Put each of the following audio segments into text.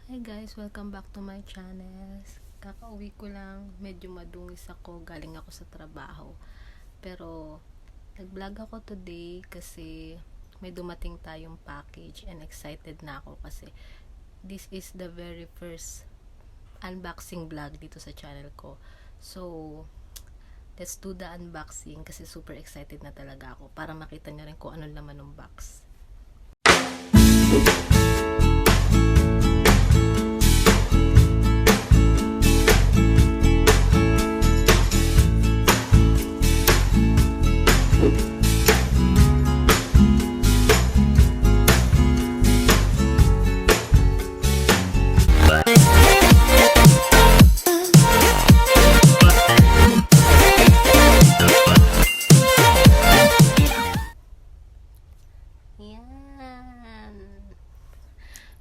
Hi guys, welcome back to my channel. Kakauwi ko lang, medyo madungis ako, galing ako sa trabaho. Pero nag-vlog ako today kasi may dumating tayong package and excited na ako kasi this is the very first unboxing vlog dito sa channel ko. So let's do the unboxing kasi super excited na talaga ako para makita nyo rin kung ano laman ng box.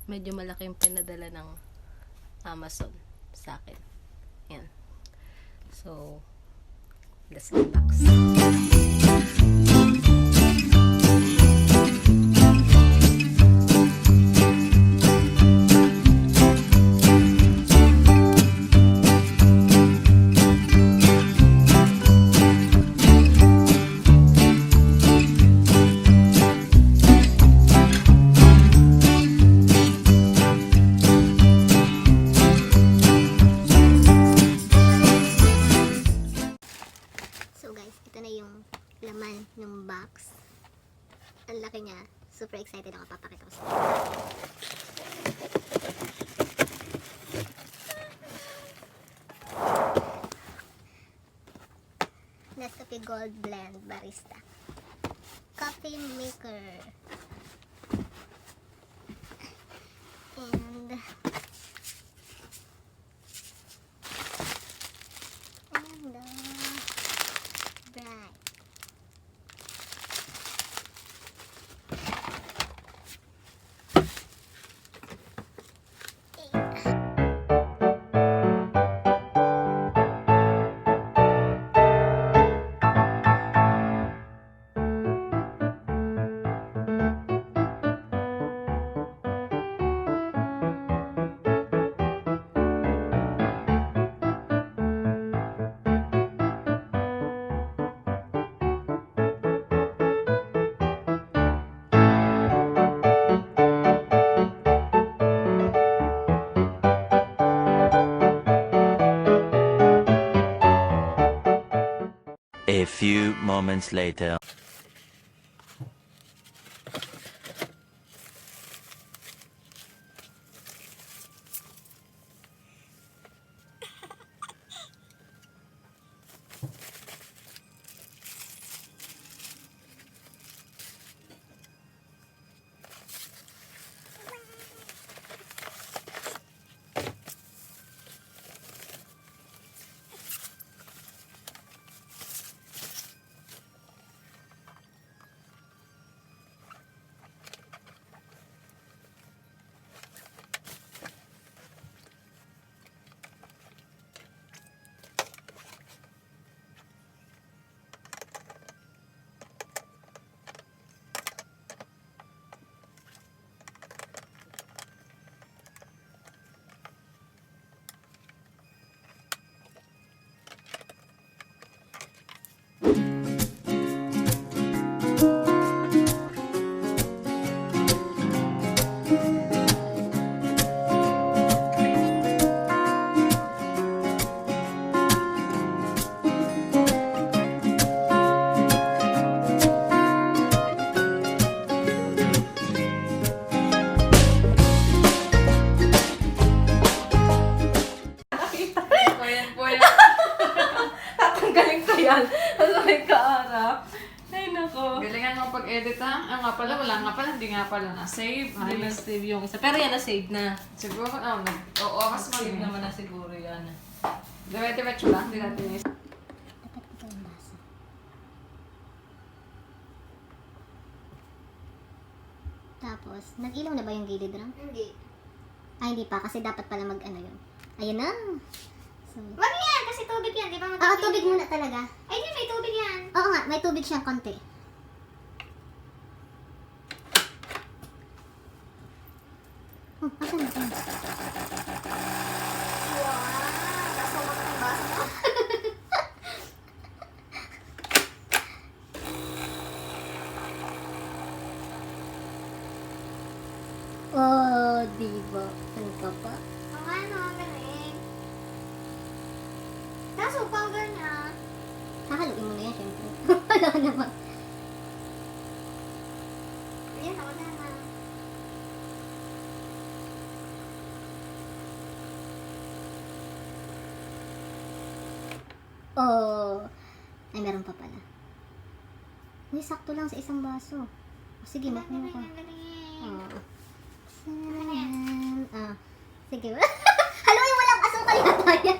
Medyo malaki yung pinadala ng Amazon sa akin. Yan. So, let's unbox. Laman ng box. Ang laki niya. Super excited ako. Papakita ko sa Nescafe Gold Blend Barista Coffee Maker. And bright. A few moments later. Masakit ka, Ara. Ay, nako. Galingan mo pag-edit ha. Ah, nga pala, wala nga pala. Hindi nga pala na-save. Hindi na-save yung isa. Pero yan, na-save na. Siguro, oo, mas Save mali. naman na siguro yan. Dire-diretso lang. Hindi natin is. Tapos, nag-ilaw na ba yung gilid lang? Hindi. Ay, hindi pa. Kasi dapat pala mag-ano yun. Ayun na. So, Wag yan, kasi tubig yan, di ba? tubig muna talaga. Ay, di, may tubig yan. Oo nga, may tubig siyang konti. Asan na? Diba? Ano ka pa? Ang ano, ang galing. Kaso, powder na. Hahaluin mo na yan, syempre. Wala ka naman. Ayan, ako na. Oh. Ay, meron pa pala. Uy, sakto lang sa isang baso. Sige, Ang makuha galing, ko. ang galing. Oh. Ah, sige. Haluin mo lang, asukal yata yan.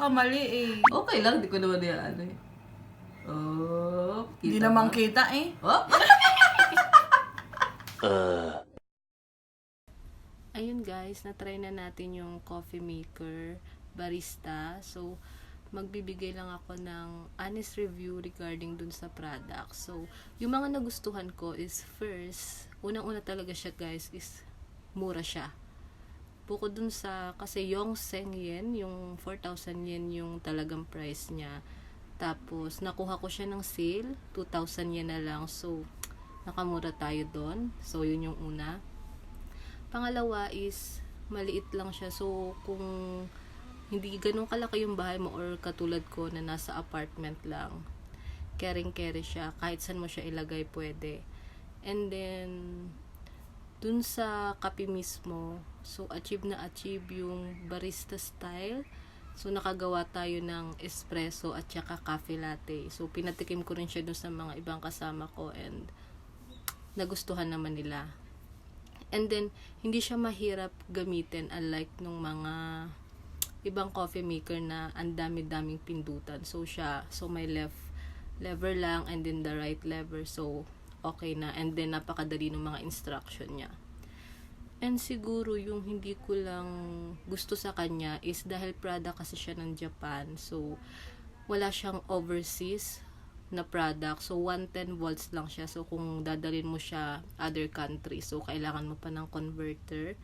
Mali eh. Okay lang, di ko naman yan ano eh. Oh, Hindi kita naman ba? kita eh. Oh? Ayun guys, na-try na natin yung coffee maker, barista. So, magbibigay lang ako ng honest review regarding dun sa product. So, yung mga nagustuhan ko is first, unang-una talaga siya guys is mura siya. Bukod dun sa, kasi yung Seng yen, yung 4,000 yen yung talagang price niya. Tapos, nakuha ko siya ng sale, 2,000 yen na lang. So, nakamura tayo doon. So, yun yung una. Pangalawa is, maliit lang siya. So, kung hindi ganun kalaki yung bahay mo or katulad ko na nasa apartment lang, caring-carry siya. Kahit saan mo siya ilagay, pwede. And then, dun sa kape mismo, so achieve yung barista style. So nakagawa tayo ng espresso at saka cafe latte. So pinatikim ko rin siya dun sa mga ibang kasama ko and nagustuhan naman nila. And then hindi siya mahirap gamitin unlike nung mga ibang coffee maker na ang dami-daming pindutan. So may left lever lang and then the right lever. So okay na, and then napakadali ng mga instruction niya. And siguro yung hindi ko lang gusto sa kanya is dahil product kasi siya ng Japan, so wala siyang overseas na product. So 110 volts lang siya. So kung dadalhin mo siya other country, so kailangan mo pa ng converter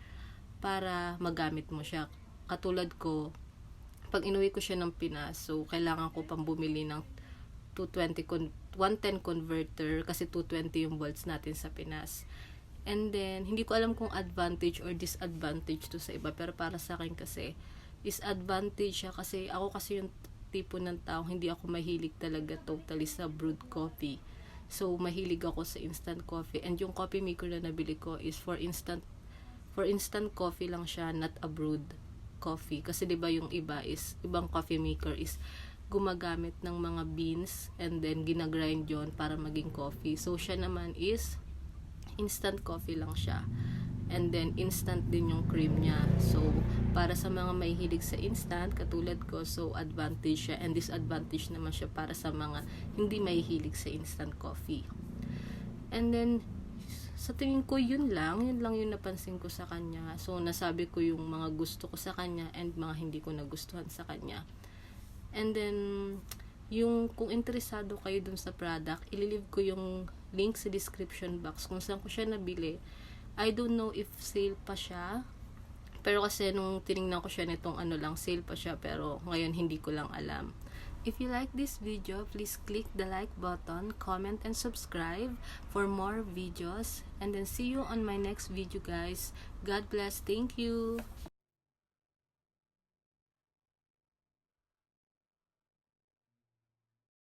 para magamit mo siya. Katulad ko, pag inuwi ko siya ng Pinas, so kailangan ko pang bumili ng 110 converter kasi 220 yung volts natin sa Pinas. And then, hindi ko alam kung advantage or disadvantage to sa iba, pero para sa akin kasi is advantage siya kasi ako kasi yung tipo ng tao, hindi ako mahilig talaga totally sa brewed coffee. So, mahilig ako sa instant coffee. And yung coffee maker na nabili ko is for instant coffee lang siya, not a brewed coffee. Kasi 'di ba yung ibang coffee maker is gumagamit ng mga beans and then ginagrind yon para maging coffee. So siya naman is instant coffee lang siya. And then instant din yung cream niya. So para sa mga mahihilig sa instant katulad ko, so advantage siya, and disadvantage naman siya para sa mga hindi mahihilig sa instant coffee. And then sa tingin ko yun lang yung napansin ko sa kanya. So nasabi ko yung mga gusto ko sa kanya and mga hindi ko nagustuhan sa kanya. And then, yung kung interesado kayo dun sa product, ililive ko yung link sa description box kung saan ko siya nabili. I don't know if sale pa siya. Pero kasi nung tinignan ko siya nitong sale pa siya. Pero ngayon hindi ko lang alam. If you like this video, please click the like button, comment, and subscribe for more videos. And then see you on my next video, guys. God bless. Thank you.